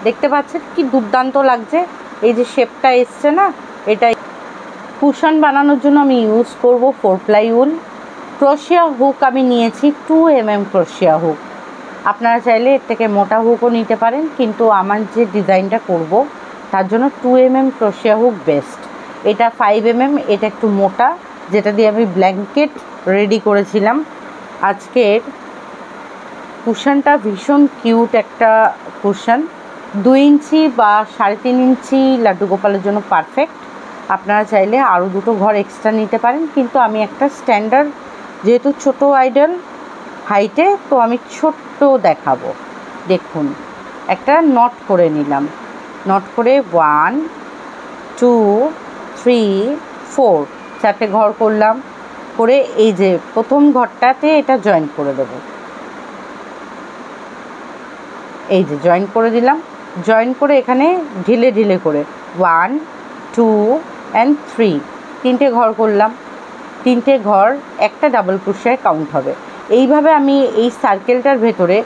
দেখতে পাচ্ছেন কি দুর্দান্ত লাগছে, এই যে শেপটা এসছে না, এটা কুশন বানানোর জন্য আমি ইউজ করব 4 প্লাই উল। ক্রোশিয়া হুক আমি নিয়েছি 2 mm ক্রোশিয়া হুক। আপনারা চাইলে এর থেকে মোটা হুকও নিতে পারেন, কিন্তু আমার যে ডিজাইনটা করব তার জন্য 2 mm ক্রোশিয়া হুক বেস্ট। এটা 5 mm, এটা একটু মোটা, যেটা দিয়ে আমি ব্ল্যাঙ্কেট রেডি করেছিলাম। আজকের কুশনটা ভীষণ কিউট একটা কুশন, 2 ইঞ্চি বা 3.5 ইঞ্চি লাড্ডু গোপালের জন্য পারফেক্ট। আপনারা চাইলে আরও দুটো ঘর এক্সট্রা নিতে পারেন, কিন্তু আমি একটা স্ট্যান্ডার্ড, যেহেতু ছোট আইডল হাইটে, তো আমি ছোট্ট দেখাবো। দেখুন, একটা নট করে নিলাম, নট করে 1 2 3 4 4টে ঘর করলাম। করে এই যে প্রথম ঘরটাতে এটা জয়েন করে দেব, এই যে জয়েন করে দিলাম। জয়েন করে এখানে ঢিলে ঢিলে করে 1 2 and 3 তিনটে ঘর করলাম। তিনটে ঘর একটা ডাবল ক্রোশিয়ায় কাউন্ট হবে। এইভাবে আমি এই সার্কেলটার ভেতরে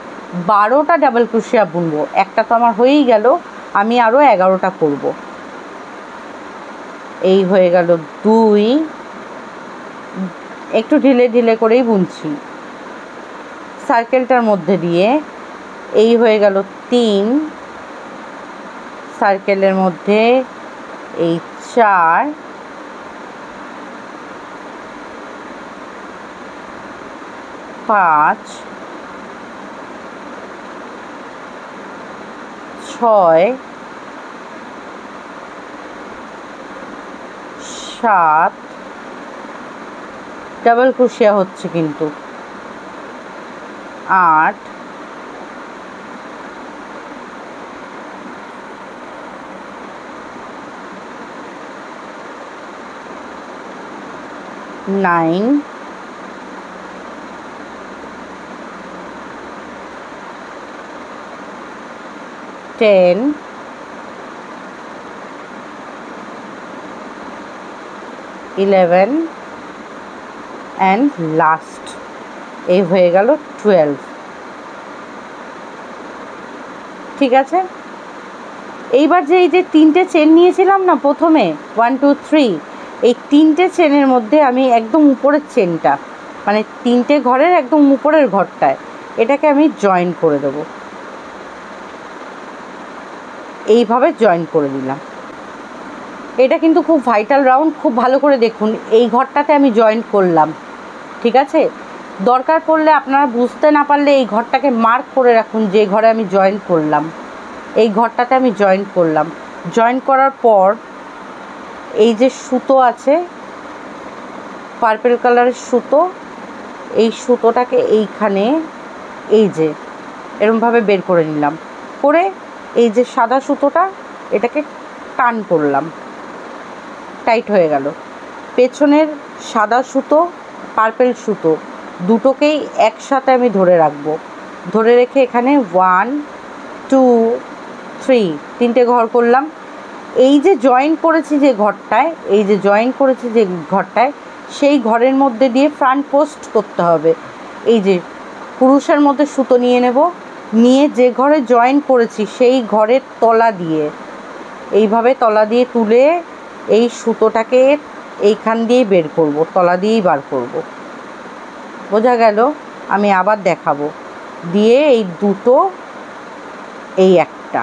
12টা ডাবল ক্রোশিয়া বুনবো। একটা তো আমার হয়েই গেল, আমি আরও 11টা করব। এই হয়ে গেল 2, একটু ঢিলে ঢিলে করেই বুনছি সার্কেলটার মধ্যে দিয়ে। এই হয়ে গেল 3, সার্কেলের মধ্যে এই 4, 5 6 7 ডাবল ক্রোশিয়া হচ্ছে কিন্তু 8 9 10 11 and লাস্ট এই হয়ে গেল 12। ঠিক আছে, এইবার যে এই যে তিনটে চেন নিয়েছিলাম না প্রথমে 1 2 3, এই তিনটে চেনের মধ্যে আমি একদম উপরের চেনটা, মানে তিনটে ঘরের একদম উপরের ঘরটায়, এটাকে আমি জয়েন করে দেব। এইভাবে জয়েন করে দিলাম। এটা কিন্তু খুব ভাইটাল রাউন্ড, খুব ভালো করে দেখুন। এই ঘরটাতে আমি জয়েন করলাম, ঠিক আছে? দরকার পড়লে আপনারা বুঝতে না পারলে এই ঘরটাকে মার্ক করে রাখুন, যে ঘরে আমি জয়েন করলাম। এই ঘরটাতে আমি জয়েন করলাম। জয়েন করার পর এই যে সুতো আছে, পার্পল কালারের সুতো, এই সুতোটাকে এইখানে এই যে এরকমভাবে বের করে নিলাম। করে এই যে সাদা সুতোটা, এটাকে টান করলাম, টাইট হয়ে গেল। পেছনের সাদা সুতো, পার্পল সুতো দুটোকেই একসাথে আমি ধরে রাখবো। ধরে রেখে এখানে 1 2 3 তিনটে ঘর করলাম। এই যে জয়েন করেছি যে ঘরটায়, এই যে জয়েন করেছি যে ঘরটায়, সেই ঘরের মধ্যে দিয়ে ফ্রন্ট পোস্ট করতে হবে। এই যে কুরুশের মধ্যে সুতো নিয়ে নেব, নিয়ে যে ঘরে জয়েন করেছি সেই ঘরের তলা দিয়ে এইভাবে তলা দিয়ে তুলে এই সুতোটাকে এইখান দিয়েই বের করব, তলা দিয়েই বার করব। বোঝা গেল? আমি আবার দেখাবো। দিয়ে এই দুটো, এই একটা,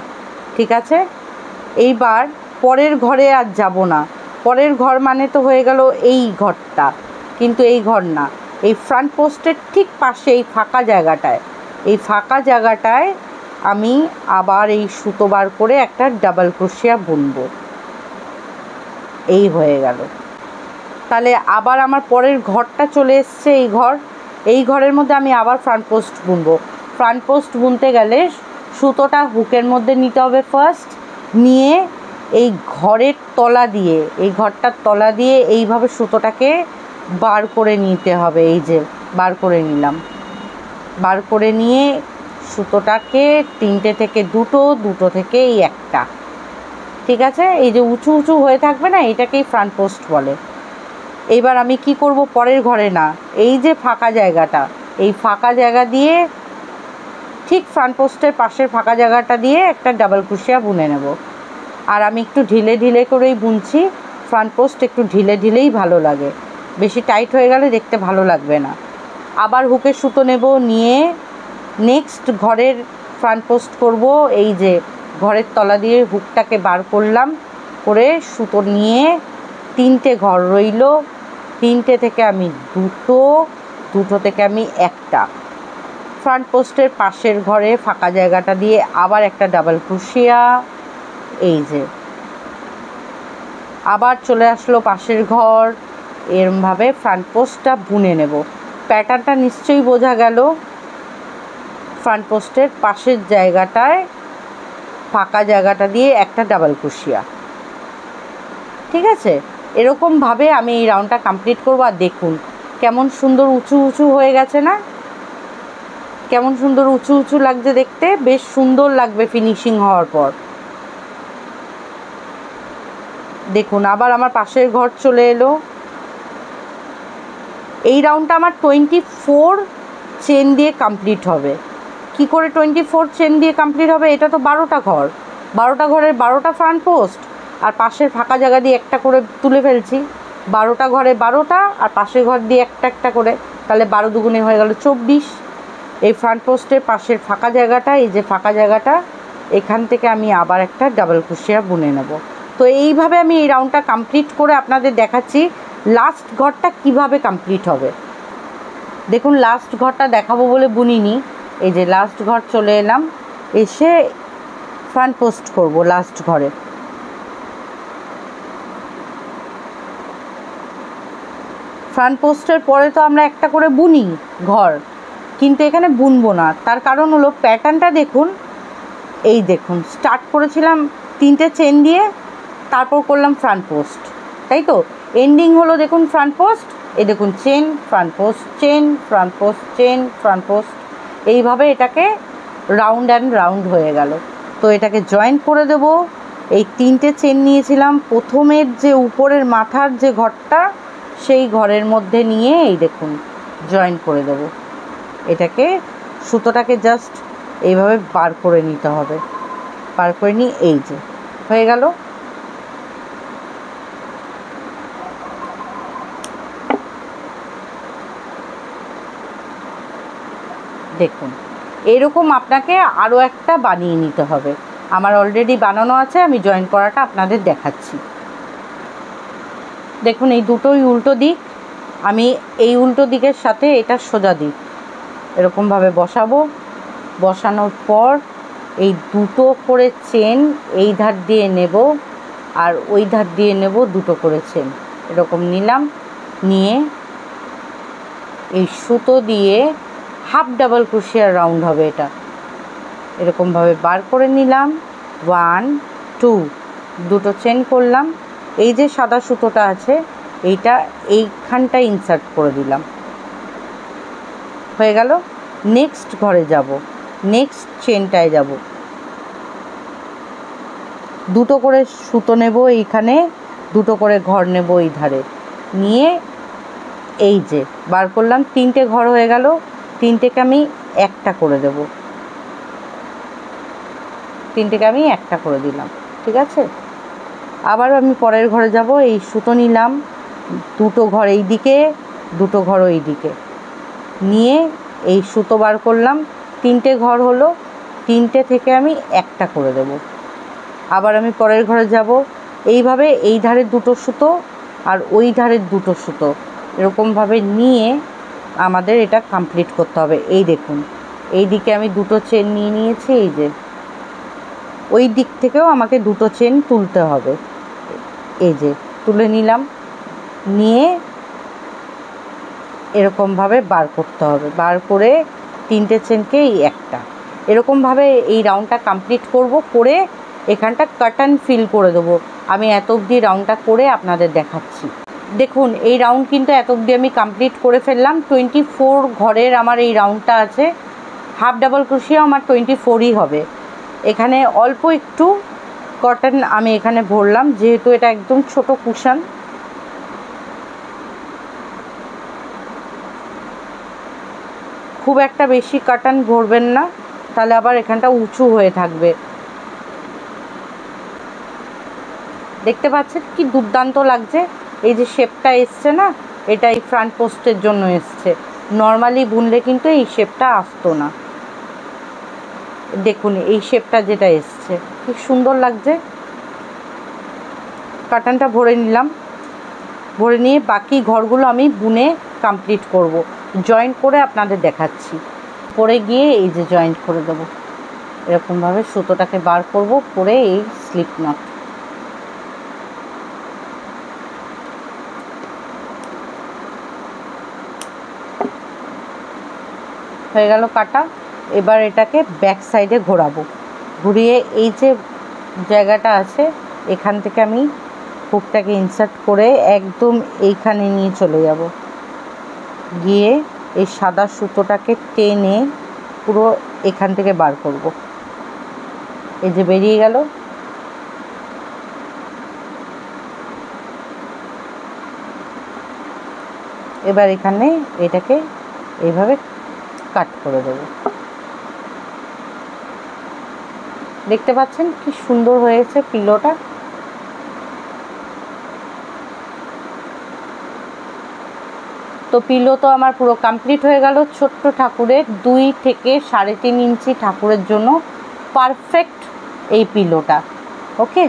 ঠিক আছে? এইবার পরের ঘরে আর যাব না। পরের ঘর মানে তো হয়ে গেল এই ঘরটা, কিন্তু এই ঘর না, এই ফ্রন্ট পোস্টের ঠিক পাশে এই ফাঁকা জায়গাটায়, এই ফাঁকা জায়গাটায় আমি আবার এই সুতো বার করে একটা ডাবল ক্রোশিয়া বুনবো। এই হয়ে গেল। তাহলে আবার আমার পরের ঘরটা চলে এসছে, এই ঘর। এই ঘরের মধ্যে আমি আবার ফ্রন্ট পোস্ট বুনবো। ফ্রন্ট পোস্ট বুনতে গেলে সুতোটা হুকের মধ্যে নিতে হবে ফার্স্ট, নিয়ে এই ঘরের তলা দিয়ে, এই ঘরটার তলা দিয়ে এইভাবে সুতোটাকে বার করে নিতে হবে। এই যে বার করে নিলাম, বার করে নিয়ে সুতোটাকে তিনটে থেকে দুটো, দুটো থেকে এই একটা, ঠিক আছে? এই যে উঁচু উঁচু হয়ে থাকবে না, এটাকেই ফ্রন্ট পোস্ট বলে। এইবার আমি কি করব, পরের ঘরে না, এই যে ফাঁকা জায়গাটা, এই ফাঁকা জায়গা দিয়ে ঠিক ফ্রন্ট পোস্টের পাশের ফাঁকা জায়গাটা দিয়ে একটা ডাবল ক্রোশিয়া বুনে নেব। আর আমি একটু ঢিলে ঢিলে করেই বুনছি, ফ্রন্ট পোস্ট একটু ঢিলে ঢিলেই ভালো লাগে, বেশি টাইট হয়ে গেলে দেখতে ভালো লাগবে না। আবার হুকের সুতো নেব, নিয়ে নেক্সট ঘরের ফ্রন্ট পোস্ট করব। এই যে ঘরের তলা দিয়ে হুকটাকে বার করলাম, করে সুতো নিয়ে 3টে ঘর রইল, 3টে থেকে আমি দুটো থেকে আমি একটা, ফ্রন্ট পোস্টের পাশের ঘরে ফাঁকা জায়গাটা দিয়ে আবার একটা ডাবল ক্রোশিয়া, এই যে আবার চলে আসলো পাশের ঘর। এরমভাবে ফ্রন্ট পোস্টটা বুনে নেব। প্যাটার্নটা নিশ্চয়ই বোঝা গেল। ফ্রন্ট পোস্টের পাশের জায়গাটায় ফাঁকা জায়গাটা দিয়ে একটা ডাবল ক্রোশিয়া, ঠিক আছে। এরকমভাবে আমি এই রাউন্ডটা কমপ্লিট করব। আর দেখুন কেমন সুন্দর উঁচু উঁচু হয়ে গেছে না, কেমন সুন্দর উঁচু উঁচু লাগছে দেখতে, বেশ সুন্দর লাগবে ফিনিশিং হওয়ার পর। দেখুন আবার আমার পাশের ঘর চলে এলো। এই রাউন্ডটা আমার 24 চেন দিয়ে কমপ্লিট হবে। কি করে 24 চেন দিয়ে কমপ্লিট হবে? এটা তো 12টা ঘর, 12টা ঘরের 12টা ফ্রন্ট পোস্ট, আর পাশের ফাঁকা জায়গা দিয়ে একটা করে তুলে ফেলছি। 12টা ঘরে 12টা, আর পাশের ঘর দিয়ে একটা একটা করে, তাহলে 12 দুগুণে হয়ে গেল 24। এই ফ্রন্ট পোস্টের পাশের ফাঁকা জায়গাটা, এই যে ফাঁকা জায়গাটা, এখান থেকে আমি আবার একটা ডাবল ক্রোশিয়া বুনে নেব। তো এইভাবে আমি এই রাউন্ডটা কমপ্লিট করে আপনাদের দেখাচ্ছি লাস্ট ঘরটা কিভাবে কমপ্লিট হবে। দেখুন লাস্ট ঘরটা দেখাবো বলে বুনিনি, এই যে লাস্ট ঘর চলে এলাম, এসে ফ্রন্ট পোস্ট করব লাস্ট ঘরে। ফ্রন্ট পোস্টের পরে তো আমরা একটা করে বুনি ঘর, কিন্তু এখানে বুনবো না। তার কারণ হলো প্যাটার্নটা দেখুন, এই দেখুন স্টার্ট করেছিলাম 3টে চেন দিয়ে, তারপর করলাম ফ্রন্ট পোস্ট, তাই তো। এন্ডিং হলো দেখুন ফ্রন্ট পোস্ট, এই দেখুন chain, front post, chain, front post, chain, front post, এইভাবে এটাকে রাউন্ড অ্যান্ড রাউন্ড হয়ে গেল। তো এটাকে জয়েন করে দেব। এই 3টে চেন নিয়েছিলাম, প্রথমের যে উপরের মাথার যে ঘরটা, সেই ঘরের মধ্যে নিয়ে এই দেখুন জয়েন করে দেব। এটাকে সুতোটাকে জাস্ট এইভাবে বার করে নিতে হবে, বার করে নিয়ে এই যে হয়ে গেল। দেখুন এরকম আপনাকে আরও একটা বানিয়ে নিতে হবে। আমার অলরেডি বানানো আছে, আমি জয়েন করাটা আপনাদের দেখাচ্ছি। দেখুন এই দুটোই উল্টো দিক, আমি এই উল্টো দিকের সাথে এটা সোজা দিক এরকমভাবে বসাবো। বসানোর পর এই দুটো করে চেন এই ধার দিয়ে নেব, আর ওই ধার দিয়ে নেব দুটো করে চেন, এরকম নিলাম, নিয়ে এই সুতো দিয়ে হাফ ডাবল ক্রোশিয়ার রাউন্ড হবে এটা, এরকমভাবে বার করে নিলাম। 1 2 দুটো চেন করলাম, এই যে সাদা সুতোটা আছে এইটা এইখানটা ইনসার্ট করে দিলাম, হয়ে গেল। নেক্সট ঘরে যাব, নেক্সট চেনটায় যাব, দুটো করে সুতো নেব এইখানে, দুটো করে ঘর নেব এই ধারে, নিয়ে এই যে বার করলাম, 3টে ঘর হয়ে গেল, 3টেকে আমি একটা করে দেব, 3টেকে আমি একটা করে দিলাম, ঠিক আছে। আবার আমি পরের ঘরে যাব, এই সুতো নিলাম, দুটো ঘর এই দিকে, দুটো ঘর ওই দিকে, নিয়ে এই সুতো বার করলাম, 3টে ঘর হলো, 3টে থেকে আমি একটা করে দেব। আবার আমি পরের ঘরে যাব, এইভাবে এই ধারের দুটো সুতো আর ওই ধারের দুটো সুতো এরকমভাবে নিয়ে আমাদের এটা কমপ্লিট করতে হবে। এই দেখুন এই দিকে আমি দুটো চেন নিয়ে নিয়েছি, এই যে ওই দিক থেকেও আমাকে দুটো চেন তুলতে হবে, এই যে তুলে নিলাম, নিয়ে এরকমভাবে বার করতে হবে, বার করে 3টে চেনকে এই একটা, এরকমভাবে এই রাউন্ডটা কমপ্লিট করব, করে এখানটা কাটান ফিল করে দেবো। আমি এত অবধি রাউন্ডটা করে আপনাদের দেখাচ্ছি। দেখুন এই রাউন্ড কিন্তু এত অবধি আমি কমপ্লিট করে ফেললাম। 24 ঘরের আমার এই রাউন্ডটা আছে, হাফ ডাবল ক্রোশিয়া আমার 24ই হবে। এখানে অল্প একটু কটন আমি এখানে ভরলাম, যেহেতু এটা একদম ছোট কুশন। খুব একটা বেশি কটন ভরবেন না, তাহলে আবার এখানটা উঁচু হয়ে থাকবে। দেখতে পাচ্ছেন কি দুর্দান্ত লাগছে। এই যে শেপটা এসছে না, এটা এই ফ্রন্ট পোস্টের জন্য এসছে। নর্মালি বুনলে কিন্তু এই শেপটা আসতো না। দেখুন এই শেপটা যেটা এসছে কি সুন্দর লাগছে। কাটানটা ভরে নিলাম, ভরে নিয়ে বাকি ঘরগুলো আমি বুনে কমপ্লিট করব। জয়েন্ট করে আপনাদের দেখাচ্ছি। পরে গিয়ে এই যে জয়েন্ট করে দেবো, এরকমভাবে সুতোটাকে বার করব, করে এই স্লিপ নট। হয়ে গেল কাটা। এবার এটাকে ব্যাক সাইডে ঘোরাবো, ঘুরিয়ে এই যে জায়গাটা আছে এখান থেকে আমি হুকটাকে ইনসার্ট করে একদম এইখানে নিয়ে চলে যাব, গিয়ে এই সাদা সুতোটাকে টেনে পুরো এখান থেকে বার করব। এই যে বেরিয়ে গেল। এবার এখানে এটাকে এইভাবে কাট করে দেব। দেখতে পাচ্ছেন কি সুন্দর হয়েছে পিলোটা। তো পিলো তো আমার পুরো কমপ্লিট হয়ে গেল। ছোট্ট ঠাকুরের 2 থেকে 3.5 ইঞ্চি ঠাকুরের জন্য পারফেক্ট এই পিলোটা। ওকে।